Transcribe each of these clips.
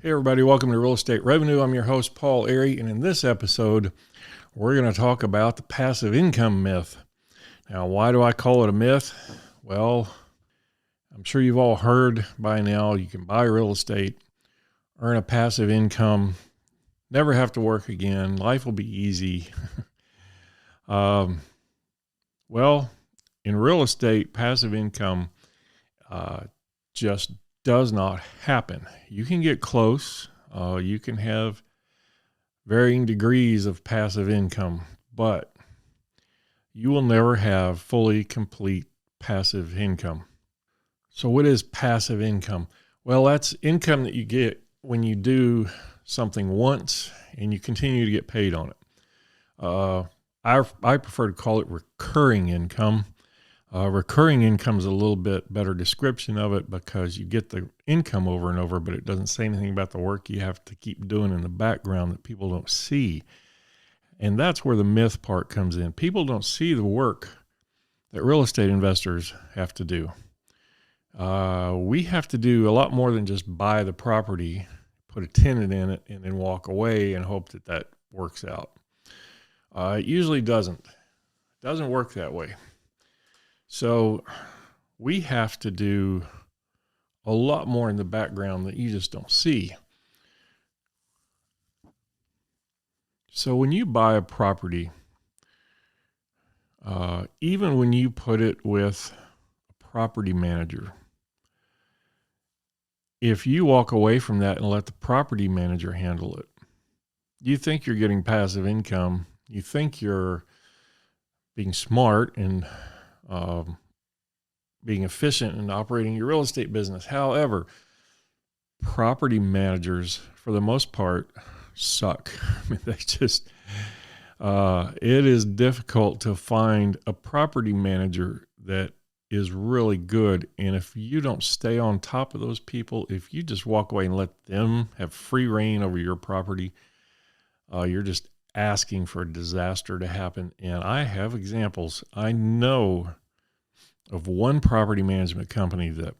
Hey everybody, welcome to Real Estate Revenue. I'm your host, Paul Airy, and in this episode, we're going to talk about the passive income myth. Now, why do I call it a myth? Well, I'm sure you've all heard by now you can buy real estate, earn a passive income, never have to work again, life will be easy. Well, in real estate, passive income just does not happen. You can get close. You can have varying degrees of passive income, but you will never have fully complete passive income. So what is passive income? Well, that's income that you get when you do something once and you continue to get paid on it. I prefer to call it recurring income. Recurring income is a little bit better description of it because you get the income over and over, but it doesn't say anything about the work you have to keep doing in the background that people don't see. And that's where the myth part comes in. People don't see the work that real estate investors have to do. We have to do a lot more than just buy the property, put a tenant in it, and then walk away and hope that that works out. It usually doesn't. It doesn't work that way. So we have to do a lot more in the background that you just don't see. So when you buy a property, even when you put it with a property manager, if you walk away from that and let the property manager handle it, you think you're getting passive income. You think you're being smart and being efficient in operating your real estate business. However, property managers, for the most part, suck. I mean, they just, it is difficult to find a property manager that is really good. And if you don't stay on top of those people, if you just walk away and let them have free reign over your property, you're just asking for a disaster to happen. And I have examples. I know of one property management company that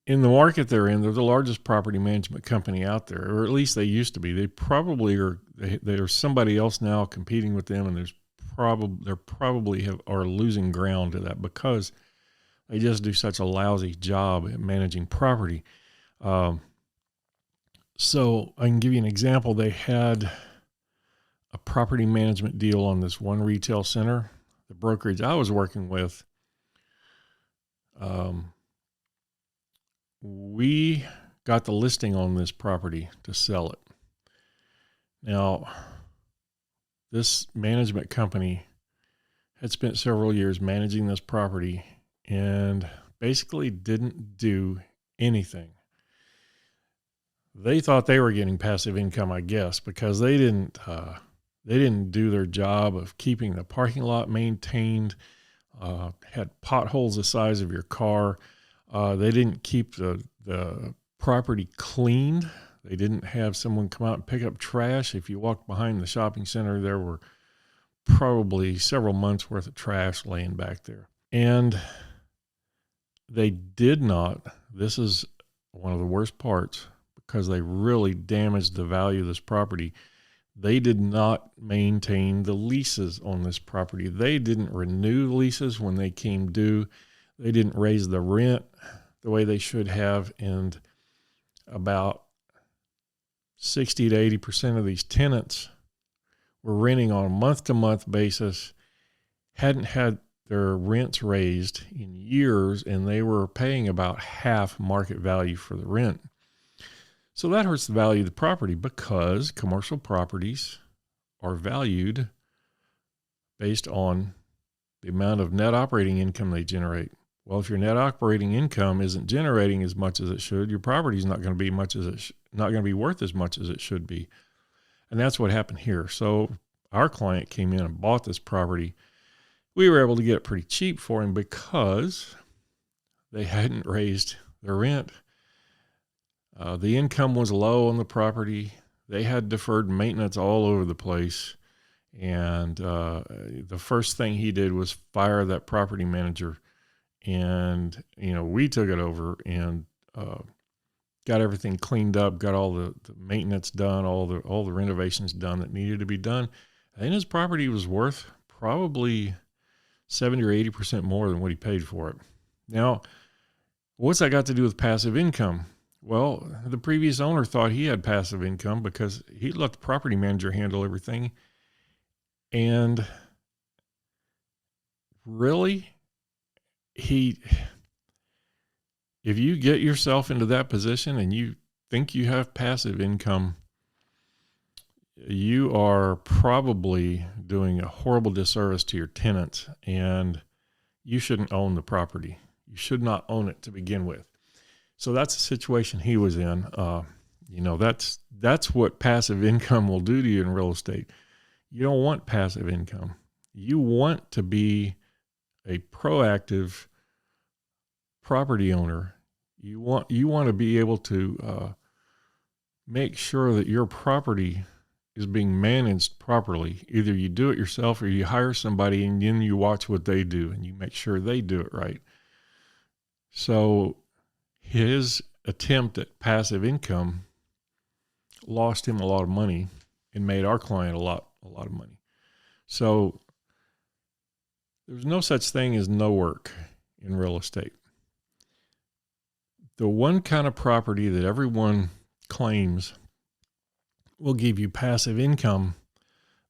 in the market they're in, they're the largest property management company out there, or at least they used to be. They probably are. There's somebody else now competing with them, and they're probably are losing ground to that because they just do such a lousy job at managing property. So I can give you an example. They had a property management deal on this one retail center. The brokerage I was working with, we got the listing on this property to sell it. Now, this management company had spent several years managing this property and basically didn't do anything. They thought they were getting passive income, I guess, because they didn't do their job of keeping the parking lot maintained, had potholes the size of your car. They didn't keep the property cleaned. They didn't have someone come out and pick up trash. If you walked behind the shopping center, there were probably several months worth of trash laying back there. And they did not, this is one of the worst parts, because they really damaged the value of this property. They did not maintain the leases on this property. They didn't renew leases when they came due. They didn't raise the rent the way they should have. And about 60 to 80% of these tenants were renting on a month-to-month basis, hadn't had their rents raised in years, and they were paying about half market value for the rent. So that hurts the value of the property because commercial properties are valued based on the amount of net operating income they generate. Well, if your net operating income isn't generating as much as it should, your property is not going to be not going to be worth as much as it should be. And that's what happened here. So our client came in and bought this property. We were able to get it pretty cheap for him because they hadn't raised their rent. The income was low on the property. They had deferred maintenance all over the place. And the first thing he did was fire that property manager. And, we took it over and got everything cleaned up, got all the maintenance done, all the renovations done that needed to be done. I think his property was worth probably 70 or 80% more than what he paid for it. Now, what's that got to do with passive income? Well, the previous owner thought he had passive income because he let the property manager handle everything. And really, if you get yourself into that position and you think you have passive income, you are probably doing a horrible disservice to your tenants, and you shouldn't own the property. You should not own it to begin with. So that's the situation he was in. That's what passive income will do to you in real estate. You don't want passive income. You want to be a proactive property owner. You want to be able to make sure that your property is being managed properly. Either you do it yourself or you hire somebody and then you watch what they do and you make sure they do it right. So his attempt at passive income lost him a lot of money and made our client a lot of money. So there's no such thing as no work in real estate. The one kind of property that everyone claims will give you passive income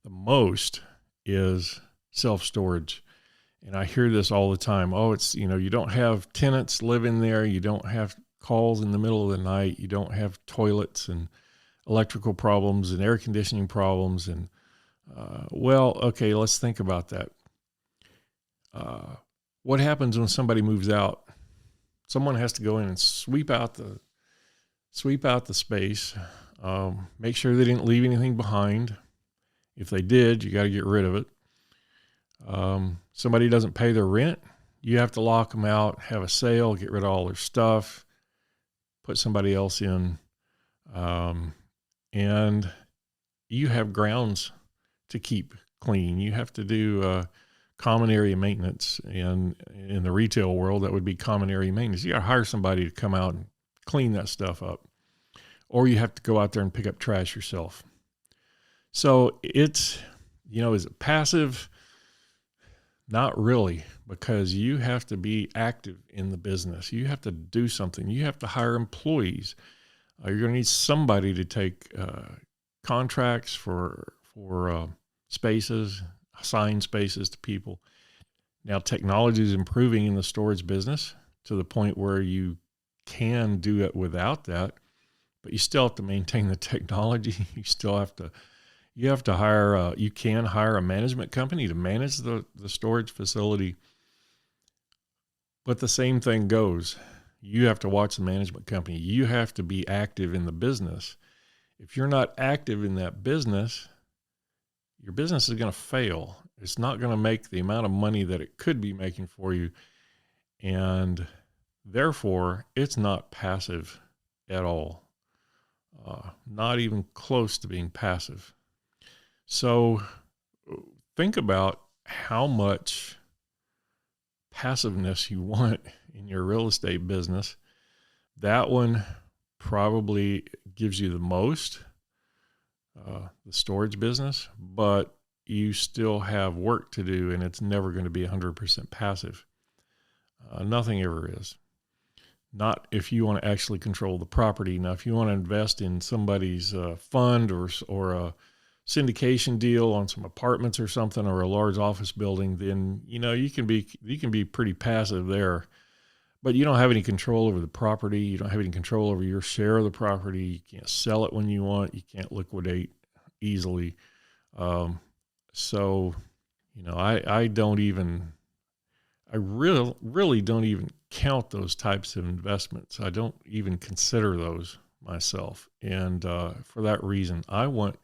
the most is self-storage. And I hear this all the time. Oh, it's, you don't have tenants living there. You don't have calls in the middle of the night. You don't have toilets and electrical problems and air conditioning problems. And, okay, let's think about that. What happens when somebody moves out? Someone has to go in and sweep out the space, make sure they didn't leave anything behind. If they did, you got to get rid of it. Somebody doesn't pay their rent, you have to lock them out, have a sale, get rid of all their stuff, put somebody else in. And you have grounds to keep clean. You have to do common area maintenance. And in the retail world, that would be common area maintenance. You got to hire somebody to come out and clean that stuff up. Or you have to go out there and pick up trash yourself. So it's, is it passive? Not really, because you have to be active in the business. You have to do something. You have to hire employees. You're going to need somebody to take contracts for spaces, assign spaces to people. Now, technology is improving in the storage business to the point where you can do it without that, but you still have to maintain the technology. You have to hire, you can hire a management company to manage the storage facility. But the same thing goes. You have to watch the management company. You have to be active in the business. If you're not active in that business, your business is going to fail. It's not going to make the amount of money that it could be making for you. And therefore, it's not passive at all. Not even close to being passive. So think about how much passiveness you want in your real estate business. That one probably gives you the most, the storage business, but you still have work to do, and it's never going to be 100% passive. Nothing ever is. Not if you want to actually control the property. Now, if you want to invest in somebody's fund or a syndication deal on some apartments or something, or a large office building, then you can be pretty passive there. But you don't have any control over the property. You don't have any control over your share of the property. You can't sell it when you want. You can't liquidate easily. So I really don't even count those types of investments. I don't even consider those myself. And for that reason, I want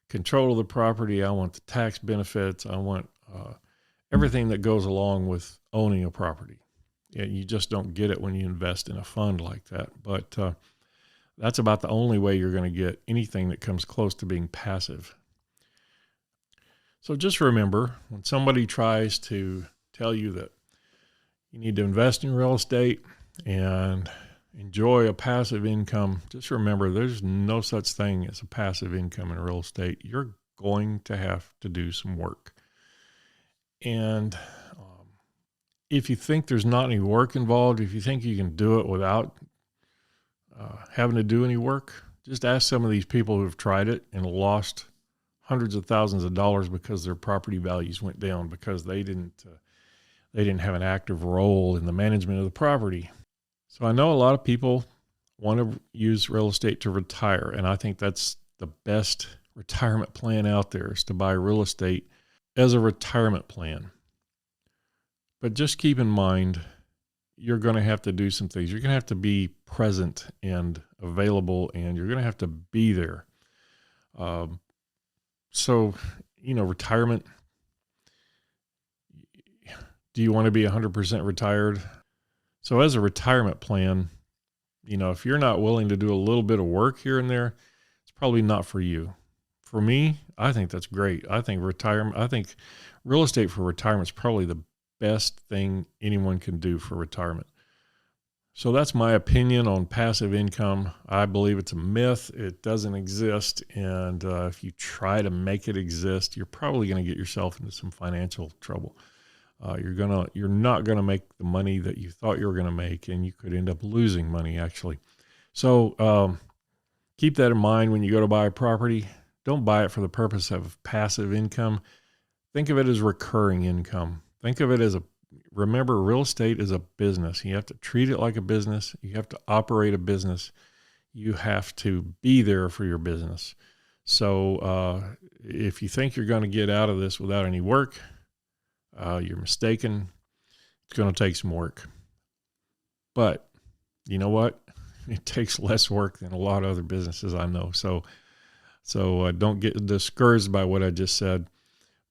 control of the property. I want the tax benefits. I want everything that goes along with owning a property. And you just don't get it when you invest in a fund like that. But that's about the only way you're going to get anything that comes close to being passive. So just remember, when somebody tries to tell you that you need to invest in real estate and enjoy a passive income, just remember there's no such thing as a passive income in real estate. You're going to have to do some work. And if you think there's not any work involved, if you think you can do it without having to do any work, just ask some of these people who have tried it and lost hundreds of thousands of dollars because their property values went down because they didn't have an active role in the management of the property. So I know a lot of people want to use real estate to retire, and I think that's the best retirement plan out there, is to buy real estate as a retirement plan. But just keep in mind, you're going to have to do some things. You're going to have to be present and available, and you're going to have to be there. So, retirement, do you want to be 100% retired? So as a retirement plan, if you're not willing to do a little bit of work here and there, it's probably not for you. For me, I think that's great. I think real estate for retirement is probably the best thing anyone can do for retirement. So that's my opinion on passive income. I believe it's a myth. It doesn't exist. And if you try to make it exist, you're probably going to get yourself into some financial trouble. You're not going to make the money that you thought you were going to make, and you could end up losing money actually. So keep that in mind when you go to buy a property. Don't buy it for the purpose of passive income. Think of it as recurring income. Think of it remember, real estate is a business. You have to treat it like a business. You have to operate a business. You have to be there for your business. So if you think you're going to get out of this without any work, you're mistaken. It's going to take some work. But you know what? It takes less work than a lot of other businesses I know. So don't get discouraged by what I just said,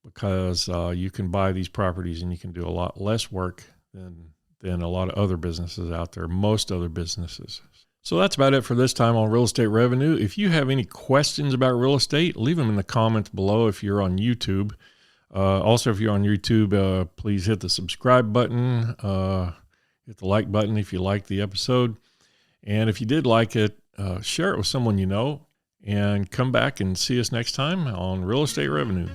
because you can buy these properties and you can do a lot less work than a lot of other businesses out there, most other businesses. So that's about it for this time on Real Estate Revenue. If you have any questions about real estate, leave them in the comments below if you're on YouTube. Also, if you're on YouTube, please hit the subscribe button, hit the like button if you liked the episode. And if you did like it, share it with someone you know, and come back and see us next time on Real Estate Revenue.